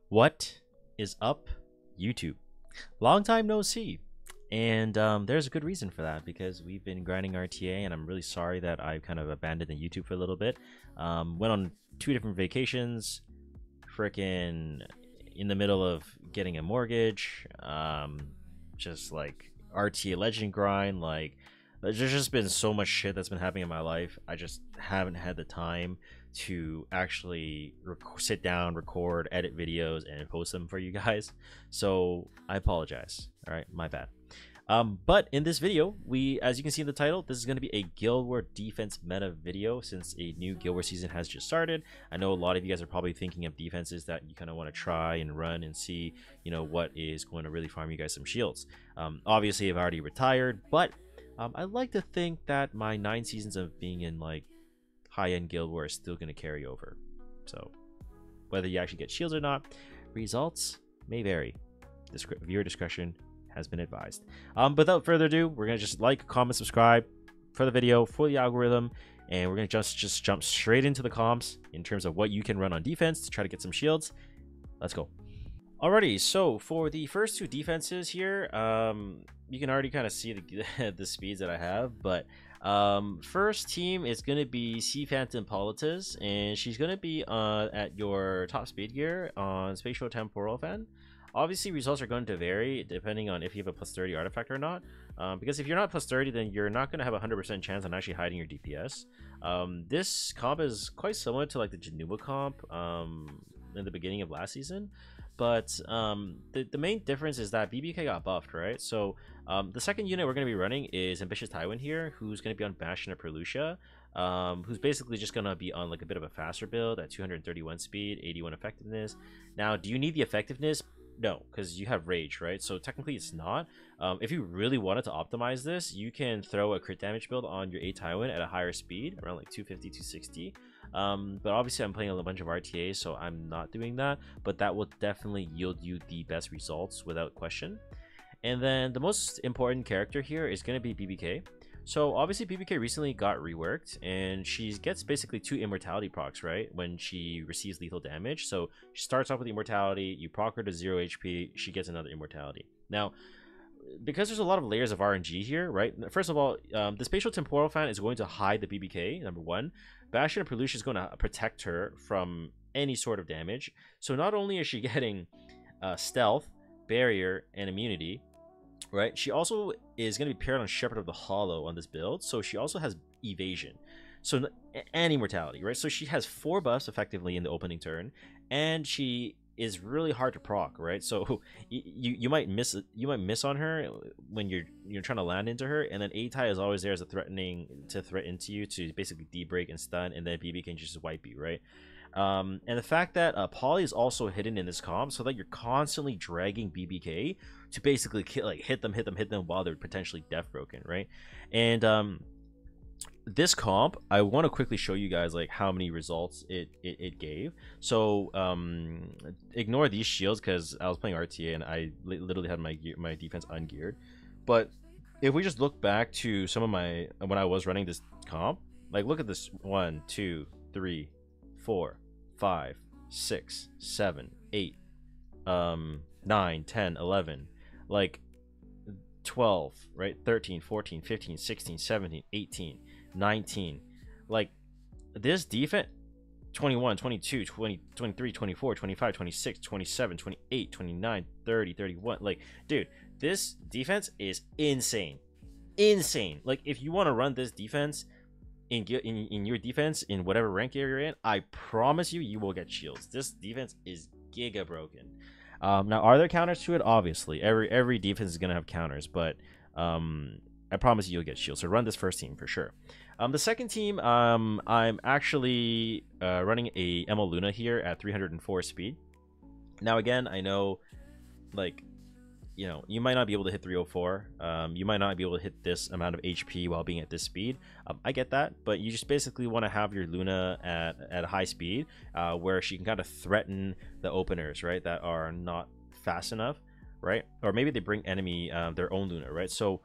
What is up, YouTube? Long time no see. And there's a good reason for that because we've been grinding RTA, and I'm really sorry that I kind of abandoned the YouTube for a little bit. Went on 2 different vacations, freaking in the middle of getting a mortgage, just like RTA Legend grind. Like, there's just been so much shit that's been happening in my life. I just haven't had the time to actually sit down, record, edit videos, and post them for you guys. So I apologize. All right, my bad. But in this video, as you can see in the title, this is going to be a Guild War defense meta video since a new Guild War season has just started. I know a lot of you guys are probably thinking of defenses that you kind of want to try and run and see, you know, what is going to really farm you guys some shields. Obviously, I've already retired, but I like to think that my 9 seasons of being in like high-end Guild War is still going to carry over. So whether you actually get shields or not, results may vary. Viewer discretion has been advised. Without further ado, we're going to just like, comment, subscribe for the video, for the algorithm, and we're going to just jump straight into the comps in terms of what you can run on defense to try to get some shields. Let's go. Alrighty, so for the first 2 defenses here, you can already kind of see the speeds that I have, but first team is going to be Sea Phantom Politis, and she's going to be at your top speed gear on Spatial Temporal Fan. Obviously, results are going to vary depending on if you have a plus 30 artifact or not, because if you're not plus 30, then you're not going to have a 100% chance on actually hiding your DPS. This comp is quite similar to like the Jenua comp in the beginning of last season, but the main difference is that BBK got buffed, right? So the second unit we're going to be running is Ambitious Tywin here, who's going to be on Bastion of Perlucia, who's basically just going to be on like a bit of a faster build at 231 speed, 81 effectiveness. Now, do you need the effectiveness? No, because you have Rage, right? So technically it's not. If you really wanted to optimize this, you can throw a crit damage build on your A Tywin at a higher speed, around like 250, 260. But obviously I'm playing a bunch of RTAs, so I'm not doing that. But that will definitely yield you the best results without question. And then the most important character here is going to be BBK. So obviously BBK recently got reworked, and she gets basically 2 immortality procs, right, when she receives lethal damage. So she starts off with immortality, you proc her to 0 HP, she gets another immortality. Now, because there's a lot of layers of RNG here, right? First of all, the Spatial Temporal Fan is going to hide the BBK, number 1. Bastion of Perlucia is going to protect her from any sort of damage. So not only is she getting stealth, barrier, and immunity, right, she also is going to be paired on Shepherd of the Hollow on this build, so she also has evasion, so, and immortality, right? So she has 4 buffs effectively in the opening turn, and she is really hard to proc, right? So you might miss on her when you're trying to land into her, and then A-Tai is always there as a threat into you to basically de-break and stun, and then BB can just wipe you, right? And the fact that Poly is also hidden in this comp, so that you're constantly dragging BBK to basically hit them while they're potentially death broken, right? And this comp, I want to quickly show you guys like how many results it gave. So ignore these shields because I was playing RTA and I literally had my defense ungeared. But if we just look back to some of when I was running this comp, like look at this: 1, 2, 3, 4, 5, 6, 7, 8, 9, 10, 11, like 12, right? 13, 14, 15, 16, 17, 18, 19. Like this defense, 21, 22, 20, 23, 24, 25, 26, 27, 28, 29, 30, 31. Like, dude, this defense is insane. Insane. Like, if you want to run this defense in your defense in whatever rank you're in, I promise you will get shields. This defense is giga broken. Now, are there counters to it? Obviously, every defense is gonna have counters, but I promise you'll get shields. So run this first team for sure. The second team, I'm actually running a NMLuna here at 304 speed. Now again, I know, like, you know, you might not be able to hit 304. You might not be able to hit this amount of HP while being at this speed. I get that, but you just basically want to have your Luna at a high speed where she can kind of threaten the openers, right, that are not fast enough, right? Or maybe they bring enemy their own Luna, right? So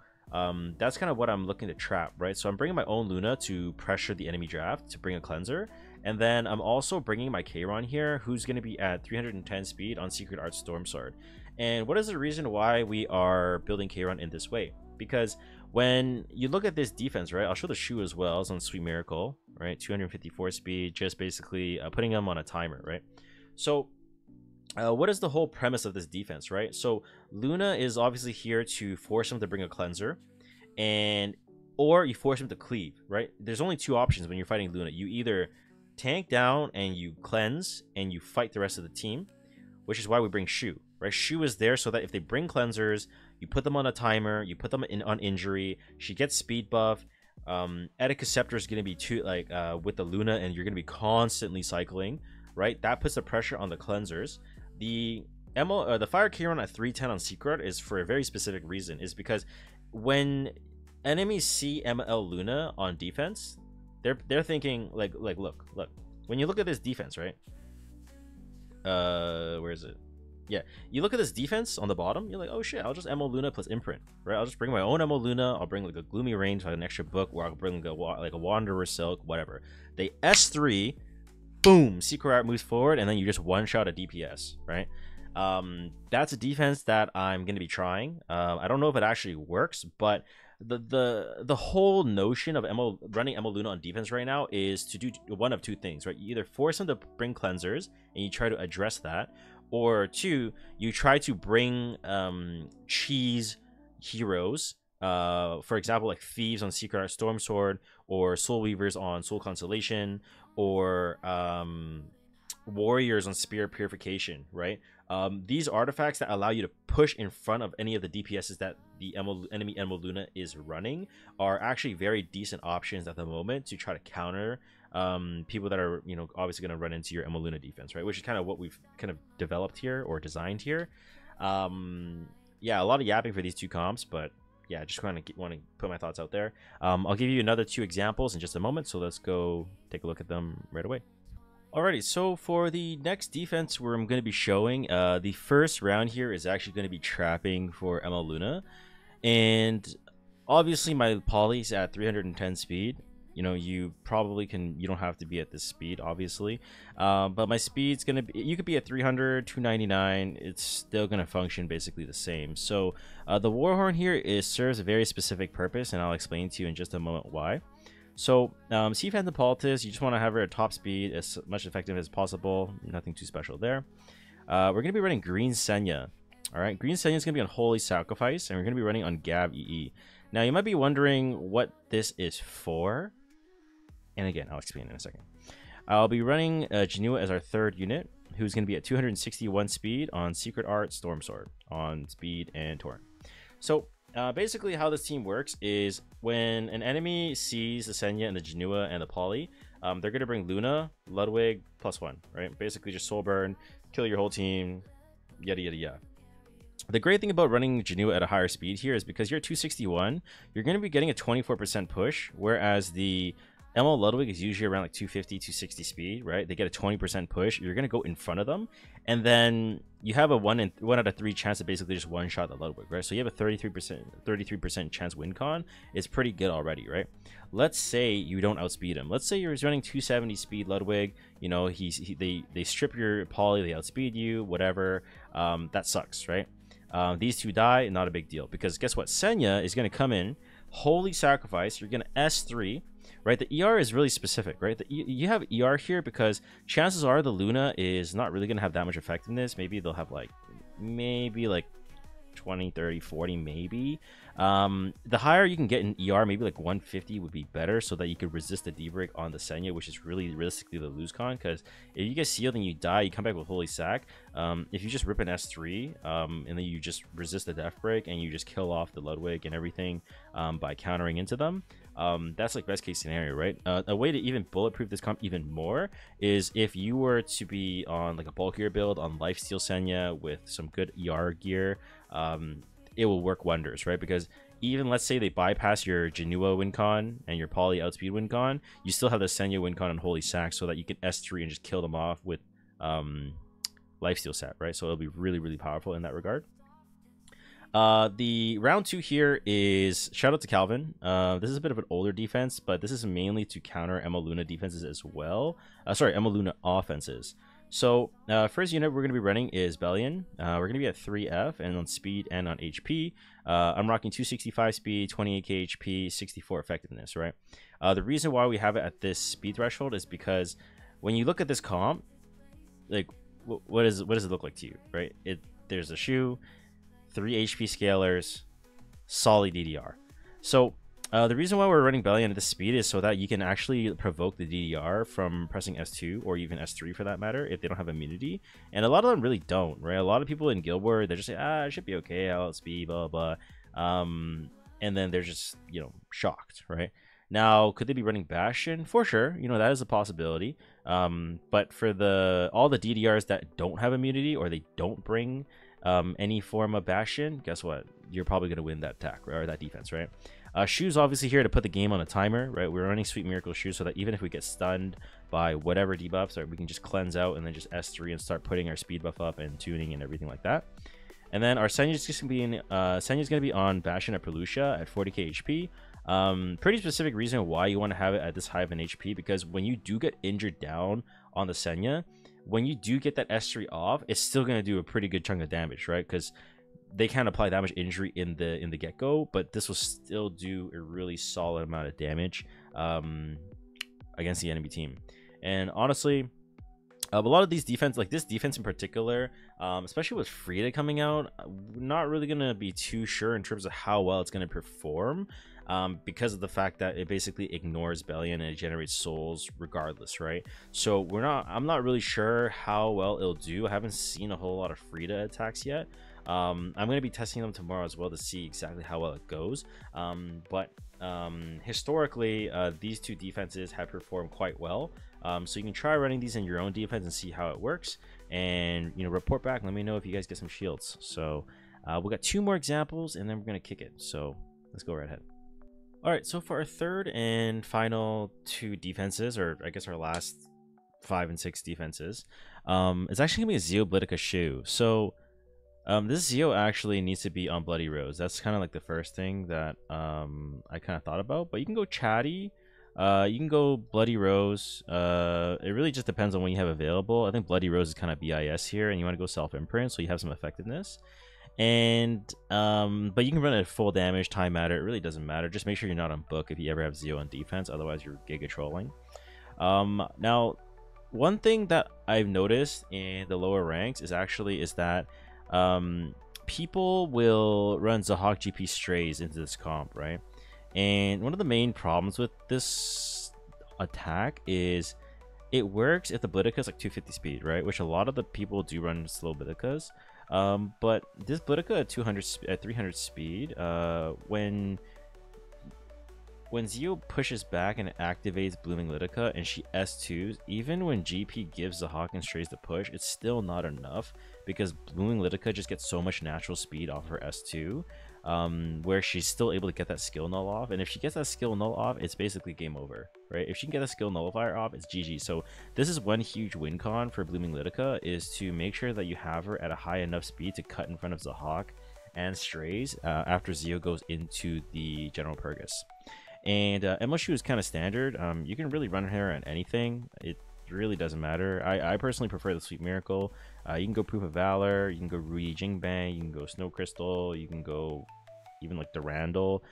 that's kind of what I'm looking to trap, right? So I'm bringing my own Luna to pressure the enemy draft to bring a cleanser, And then I'm also bringing my Kayron here, who's going to be at 310 speed on Secret Art Storm Sword. And what is the reason why we are building Kayron in this way? Because when you look at this defense, right, I'll show the Shoux as well. It's on Sweet Miracle, right, 254 speed, just basically putting them on a timer, right? So what is the whole premise of this defense, right? So Luna is obviously here to force him to bring a cleanser, and or you force him to cleave, right? There's only two options when you're fighting Luna. You either tank down and you cleanse and you fight the rest of the team, which is why we bring Shoux, right? Shoux is there so that if they bring cleansers, you put them on a timer, you put them on injury, she gets speed buff. Etika Scepter is going to be with the Luna, and you're going to be constantly cycling, right? That puts the pressure on the cleansers. The Fire Kayron at 310 on Secret is for a very specific reason, is because when enemies see NMLuna on defense, they're thinking like look, when you look at this defense, right? Where is it? Yeah, you look at this defense on the bottom, you're like, oh shit, I'll just NMLuna plus imprint, right? I'll just bring my own NMLuna, I'll bring like a Gloomy Range, like an extra book, or I'll bring like a Wanderer Silk, whatever. They S3, boom, Secret Art moves forward, and then you just one shot a DPS, right? That's a defense that I'm going to be trying. I don't know if it actually works, but the whole notion of running NMLuna on defense right now is to do one of two things, right? You either force them to bring cleansers and you try to address that, or two, you try to bring cheese heroes, for example, like Thieves on Secret Art Storm Sword, or Soul Weavers on Soul Constellation, or Warriors on Spirit Purification, right? These artifacts that allow you to push in front of any of the DPSs that the enemy NMLuna is running are actually very decent options at the moment to try to counter people that are, you know, obviously going to run into your NMLuna defense, right? Which is kind of what we've kind of developed here or designed here. Yeah, a lot of yapping for these two comps, but yeah, just want to put my thoughts out there. I'll give you another two examples in just a moment, so let's go take a look at them right away. Alrighty, so for the next defense where I'm going to be showing, the first round here is actually going to be trapping for NMLuna, and obviously my poly's at 310 speed. You know, you don't have to be at this speed, obviously, but my speed's going to be, you could be at 300, 299, it's still going to function basically the same. So the Warhorn here serves a very specific purpose, and I'll explain to you in just a moment why. So, Sea Phantom Politis, you just want to have her at top speed, as much effective as possible. Nothing too special there. We're going to be running Green Senya. Alright, Green Senya is going to be on Holy Sacrifice, and we're going to be running on Gav EE. Now, you might be wondering what this is for. And again, I'll explain in a second. I'll be running Jenua as our third unit, who's going to be at 261 speed on Secret Art Storm Sword, on speed and Torrent. So, basically how this team works is when an enemy sees the Senya and the Jenua and the Poly, they're going to bring Luna, Ludwig, +1, right? Basically just soul burn, kill your whole team, yada yada yada. The great thing about running Jenua at a higher speed here is because you're at 261, you're going to be getting a 24% push, whereas the ML Ludwig is usually around like 250, 260 speed, right? They get a 20% push. You're going to go in front of them, and then you have a 1 out of 3 chance to basically just one-shot the Ludwig, right? So you have a 33% chance win con. It's pretty good already, right? Let's say you don't outspeed him. Let's say you're running 270 speed Ludwig. You know, they strip your poly, they outspeed you, whatever. That sucks, right? These two die, not a big deal, because guess what? Senya is going to come in, Holy Sacrifice. You're going to S3. Right, the ER is really specific, right? You have ER here because chances are the Luna is not really going to have that much effectiveness. Maybe they'll have like 20, 30, 40 maybe. The higher you can get in ER, maybe like 150 would be better, so that you could resist the D-break on the Senya, which is really realistically the lose con, because if you get sealed and you die, you come back with Holy Sac. If you just rip an S3 and then you just resist the death break and you just kill off the Ludwig and everything by countering into them, that's like best case scenario, right? A way to even bulletproof this comp even more is if you were to be on like a bulkier build on Lifesteal Senya with some good ER gear. It will work wonders, right? Because even let's say they bypass your Jenua win con and your Poly outspeed win con, you still have the Senya win con on Holy Sac, so that you can S3 and just kill them off with Lifesteal set, right? So it'll be really, really powerful in that regard. The round 2 here is shout out to Calvin. This is a bit of an older defense, but this is mainly to counter NMLuna defenses as well. Sorry, NMLuna offenses. So first unit we're going to be running is Belian. We're going to be at 3F and on speed and on HP. I'm rocking 265 speed, 28k HP, 64 effectiveness, right? The reason why we have it at this speed threshold is because when you look at this comp, like what does it look like to you, right? There's a Shoux, 3 HP scalers, solid DDR. So the reason why we're running Belian at this speed is so that you can actually provoke the DDR from pressing S2 or even S3 for that matter if they don't have immunity. And a lot of them really don't, right? A lot of people in Guild War, they just say, it should be okay, I'll outspeed, blah, blah, blah. And then they're just, shocked, right? Now, could they be running Bastion? For sure, that is a possibility. But for all the DDRs that don't have immunity or they don't bring any form of Bastion, guess what? You're probably going to win that attack, right? Or that defense, right? Shoux obviously here to put the game on a timer, right? We're running Sweet Miracle Shoux so that even if we get stunned by whatever debuffs, we can just cleanse out and then just S3 and start putting our speed buff up and tuning and everything like that. And then our Senya is just going to be on Bastion at Pelucia at 40k HP. Pretty specific reason why you want to have it at this high of an HP, because when you do get injured down on the Senya, when you do get that S3 off, it's still going to do a pretty good chunk of damage, right? Because they can apply damage injury in the get-go, but this will still do a really solid amount of damage against the enemy team. And honestly, a lot of these defense, like this defense in particular, especially with Frida coming out, not really going to be too sure in terms of how well it's going to perform, because of the fact that it basically ignores Belian and it generates souls regardless, right? So I'm not really sure how well it'll do. I haven't seen a whole lot of Frida attacks yet. I'm going to be testing them tomorrow as well to see exactly how well it goes. But historically, these two defenses have performed quite well. So you can try running these in your own defense and see how it works, and report back. Let me know if you guys get some shields. So we got 2 more examples and then we're going to kick it. So let's go right ahead. All right, so for our third and final 2 defenses, or I guess our last 5 and 6 defenses, it's actually gonna be a B.Lidica Shoux. So this Zeo actually needs to be on Bloody Rose. That's kind of like the first thing that I kind of thought about. But you can go Chatty, you can go Bloody Rose. It really just depends on what you have available. I think Bloody Rose is kind of BIS here, and you want to go Self Imprint so you have some effectiveness. And but you can run it at full damage, time matter, it really doesn't matter. Just make sure you're not on book if you ever have Zeo on defense, otherwise you're giga trolling. Now one thing that I've noticed in the lower ranks is that people will run Zahhak GP strays into this comp, right? And one of the main problems with this attack is it works if the B.Lidica is like 250 speed, right? Which a lot of the people do run slow B.Lidicas. But this B.Lidica at 300 speed, when Zeo pushes back and activates Blooming Lidica and she S2s, even when GP gives Zahhak and strays the push, it's still not enough because Blooming Lidica just gets so much natural speed off her S2, where she's still able to get that skill null off. And if she gets that skill null off, it's basically game over, right? If she can get a skill nullifier off, it's GG. So this is one huge win con for Blooming Lidica, is to make sure that you have her at a high enough speed to cut in front of Zahhak and strays after Zeo goes into the General Purgus. And MLShoux is kind of standard. You can really run her on anything. It really doesn't matter. I personally prefer the Sweet Miracle. You can go Proof of Valor, you can go Ruyi Jingbang, you can go Snow Crystal, you can go even like Durandal.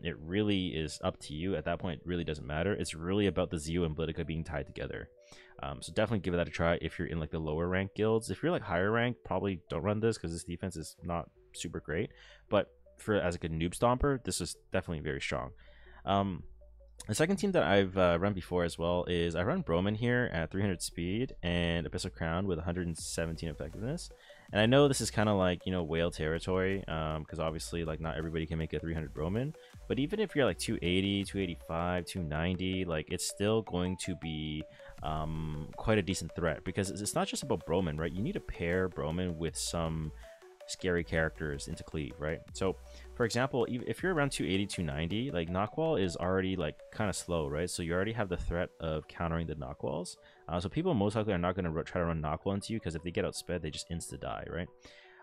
It really is up to you. At that point, it really doesn't matter. It's really about the Zeo and B.Lidica being tied together. So definitely give that a try if you're in like the lower rank guilds. If you're like higher rank, probably don't run this because this defense is not super great. But as like a noob stomper, this is definitely very strong. The second team that I've run before as well is I run Broman here at 300 speed and Abyssal Crown with 117 effectiveness. And I know this is kind of like, you know, whale territory, because obviously like not everybody can make a 300 Broman. But even if you're like 280, 285, 290, like it's still going to be quite a decent threat, because it's not just about Broman, right? You need to pair Broman with some scary characters into cleave, right? So for example, if you're around 280, 290, like Knockwall is already like kind of slow, right? So you already have the threat of countering the Knockwalls. So people most likely are not going to try to run Knockwall into you, because if they get outsped, they just insta die, right?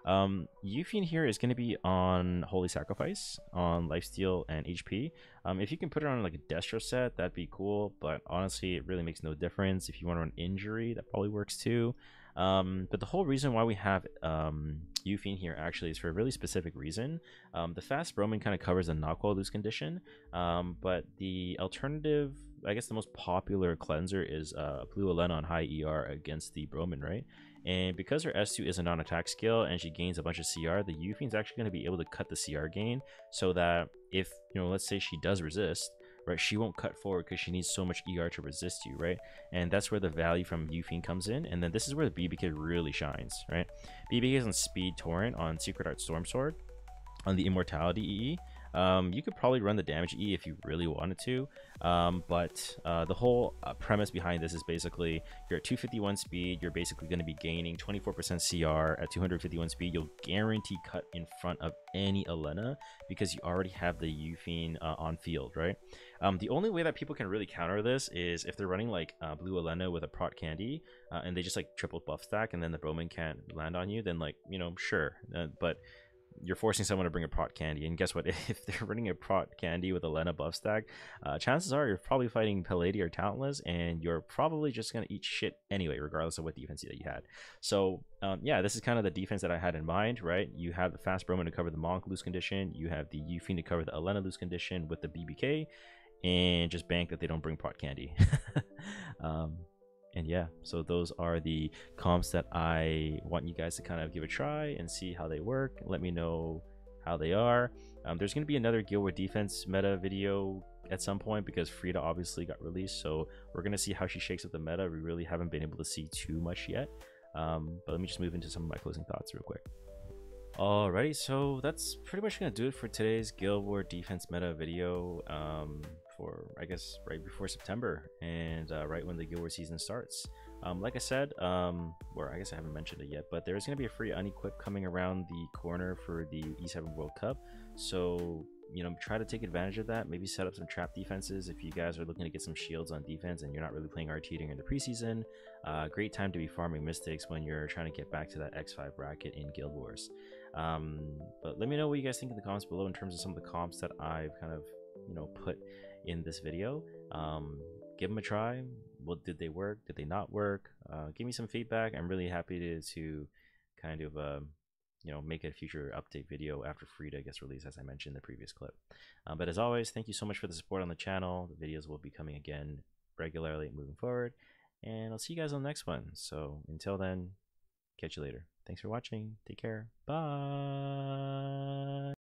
Yufine here is going to be on Holy Sacrifice, on Lifesteal and HP. If you can put it on like a Destro set, that'd be cool, but honestly, it really makes no difference. If you want to run Injury, that probably works too. But the whole reason why we have Yufine here actually is for a really specific reason. The fast Broman kind of covers the knockwall lose condition, but the alternative, I guess the most popular cleanser is Blue Elena on high ER against the Broman, right? And because her S2 is a non-attack skill and she gains a bunch of CR, the Yufine's actually going to be able to cut the CR gain so that if, you know, let's say she does resist, right, she won't cut forward because she needs so much ER to resist you, right? And that's where the value from Yufine comes in. And then this is where the BBK really shines, right? BBK is on Speed Torrent, on Secret Art Storm Sword, on the Immortality EE. You could probably run the damage E if you really wanted to, but the whole premise behind this is basically you're at 251 speed, you're basically going to be gaining 24% CR at 251 speed. You'll guarantee cut in front of any Elena because you already have the Yufine on field, right? The only way that people can really counter this is if they're running like Blue Elena with a Prot Candy and they just like triple buff stack and then the Broman can't land on you, then like, you know, sure, but you're forcing someone to bring a Prot Candy, and guess what? If they're running a Prot Candy with a Lena buff stack, chances are you're probably fighting Palladi or Talentless, and you're probably just going to eat shit anyway, regardless of what defense that you had. So yeah, this is kind of the defense that I had in mind, right? You have the fast Broman to cover the Monk lose condition, you have the Yufine to cover the Elena lose condition with the BBK, and just bank that they don't bring Prot Candy. And yeah, so those are the comps that I want you guys to kind of give a try and see how they work. Let me know how they are. There's going to be another Guild War defense meta video at some point because Frida obviously got released. So we're going to see how she shakes up the meta. We really haven't been able to see too much yet. But let me just move into some of my closing thoughts real quick. Alrighty, so that's pretty much going to do it for today's Guild War defense meta video. For I guess right before September and right when the Guild War season starts. Like I said, or I guess I haven't mentioned it yet, but there's going to be a free unequip coming around the corner for the E7 World Cup. So, you know, try to take advantage of that. Maybe set up some trap defenses if you guys are looking to get some shields on defense and you're not really playing RT during the preseason. Great time to be farming mystics when you're trying to get back to that X5 bracket in Guild Wars. But let me know what you guys think in the comments below in terms of some of the comps that I've kind of, you know, put in this video. Give them a try. Well, did they work? Did they not work? Give me some feedback. I'm really happy to kind of you know, make a future update video after Frida gets released, as I mentioned in the previous clip. But as always, thank you so much for the support on the channel. The videos will be coming again regularly moving forward, and I'll see you guys on the next one. So until then, catch you later. Thanks for watching. Take care. Bye.